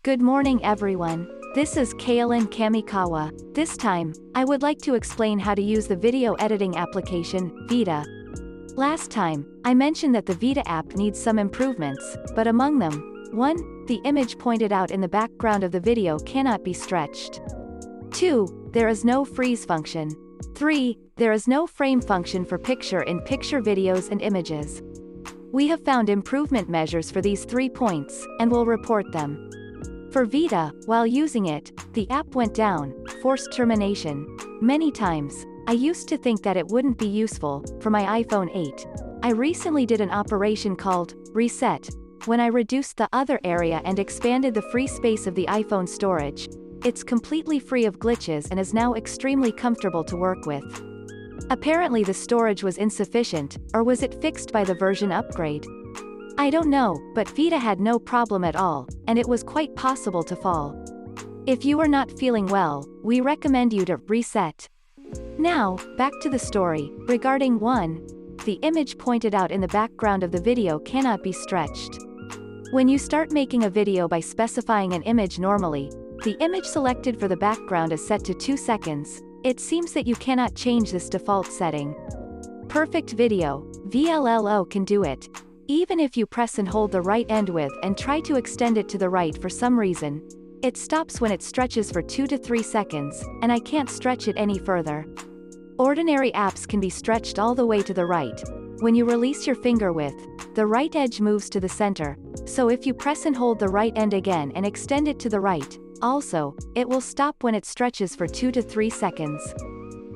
Good morning everyone. This is Kaylin Kamikawa. This time, I would like to explain how to use the video editing application, Vita. Last time, I mentioned that the Vita app needs some improvements, but among them, 1. The image pointed out in the background of the video cannot be stretched. 2. There is no freeze function. 3. There is no frame function for picture-in-picture videos and images. We have found improvement measures for these 3 points, and will report them. For Vita, while using it, the app went down, forced termination, many times. I used to think that it wouldn't be useful, for my iPhone 8. I recently did an operation called reset, when I reduced the other area and expanded the free space of the iPhone storage. It's completely free of glitches and is now extremely comfortable to work with. Apparently the storage was insufficient, or was it fixed by the version upgrade? I don't know, but Vita had no problem at all, and it was quite possible to fall. If you are not feeling well, we recommend you to reset. Now, back to the story, regarding 1. The image pointed out in the background of the video cannot be stretched. When you start making a video by specifying an image normally, the image selected for the background is set to 2 seconds. It seems that you cannot change this default setting. Perfect Video, VLLO can do it. Even if you press and hold the right end with and try to extend it to the right for some reason, it stops when it stretches for 2 to 3 seconds, and I can't stretch it any further. Ordinary apps can be stretched all the way to the right. When you release your finger with, the right edge moves to the center, so if you press and hold the right end again and extend it to the right, also, it will stop when it stretches for 2 to 3 seconds.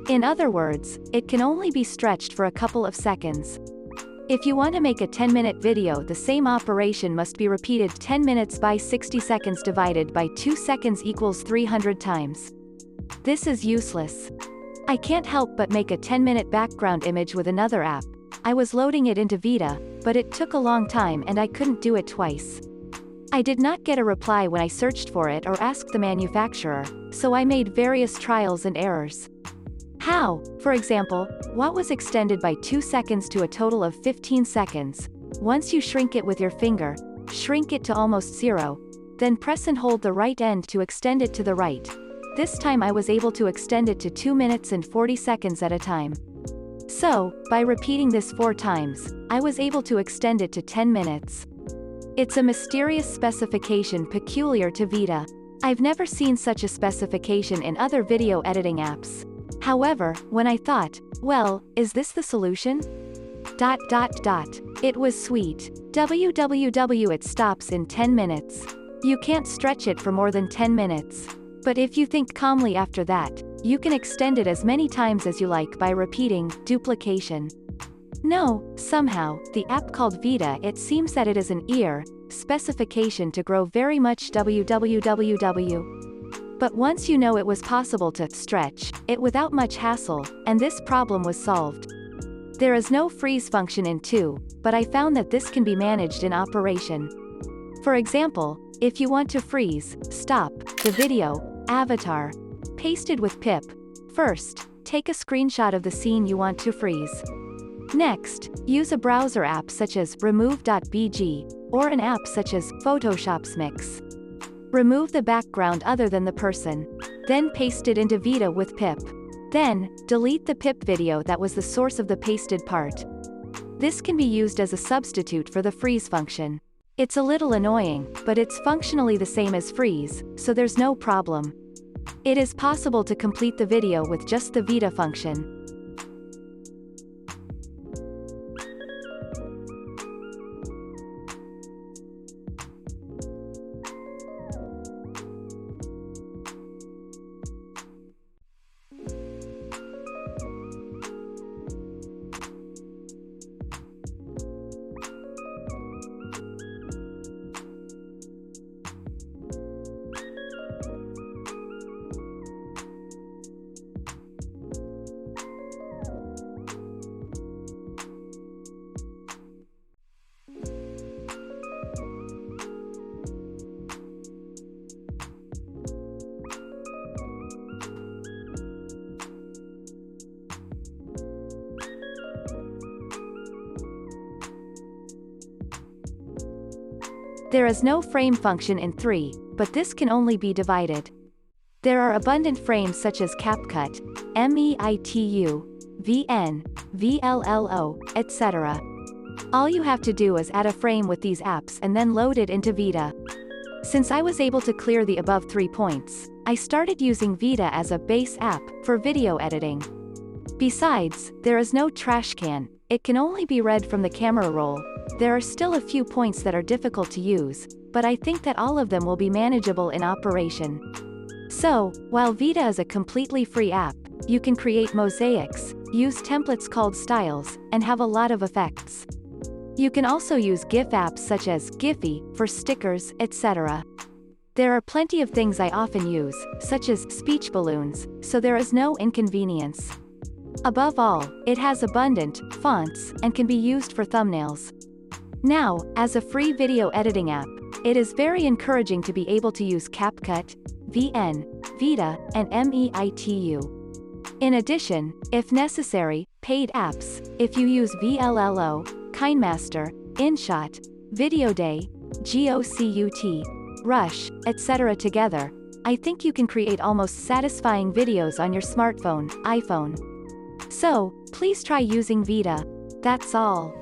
In other words, it can only be stretched for a couple of seconds. If you want to make a 10-minute video, the same operation must be repeated 10 minutes by 60 seconds divided by 2 seconds equals 300 times. This is useless. I can't help but make a 10-minute background image with another app. I was loading it into Vita, but it took a long time and I couldn't do it twice. I did not get a reply when I searched for it or asked the manufacturer, so I made various trials and errors. How, for example, what was extended by 2 seconds to a total of 15 seconds. Once you shrink it with your finger, shrink it to almost 0, then press and hold the right end to extend it to the right. This time I was able to extend it to 2 minutes and 40 seconds at a time. So, by repeating this 4 times, I was able to extend it to 10 minutes. It's a mysterious specification peculiar to Vita. I've never seen such a specification in other video editing apps. However, when I thought, well, is this the solution? It was sweet. It stops in 10 minutes. You can't stretch it for more than 10 minutes. But if you think calmly after that, you can extend it as many times as you like by repeating duplication. No, somehow, the app called Vita, it seems that it is an specification to grow very much www. But once you know it was possible to stretch it without much hassle, and this problem was solved. There is no freeze function in 2, but I found that this can be managed in operation. For example, if you want to freeze, stop, the video, avatar, pasted with pip. First, take a screenshot of the scene you want to freeze. Next, use a browser app such as remove.bg, or an app such as Photoshop's Mix. Remove the background other than the person. Then paste it into Vita with pip. Then, delete the pip video that was the source of the pasted part. This can be used as a substitute for the freeze function. It's a little annoying, but it's functionally the same as freeze, so there's no problem. It is possible to complete the video with just the Vita function. There is no frame function in 3, but this can only be divided. There are abundant frames such as CapCut, Meitu, VN, VLLO, etc. All you have to do is add a frame with these apps and then load it into Vita. Since I was able to clear the above 3 points, I started using Vita as a base app for video editing. Besides, there is no trash can, it can only be read from the camera roll. There are still a few points that are difficult to use, but I think that all of them will be manageable in operation. So, while Vita is a completely free app, you can create mosaics, use templates called styles, and have a lot of effects. You can also use GIF apps such as Giphy for stickers, etc. There are plenty of things I often use, such as speech balloons, so there is no inconvenience. Above all, it has abundant fonts and can be used for thumbnails. Now, as a free video editing app, it is very encouraging to be able to use CapCut, VN, Vita, and Meitu. In addition, if necessary, paid apps, if you use VLLO, KineMaster, InShot, VideoDay, GoCut, Rush, etc. together, I think you can create almost satisfying videos on your smartphone, iPhone. So, please try using Vita. That's all.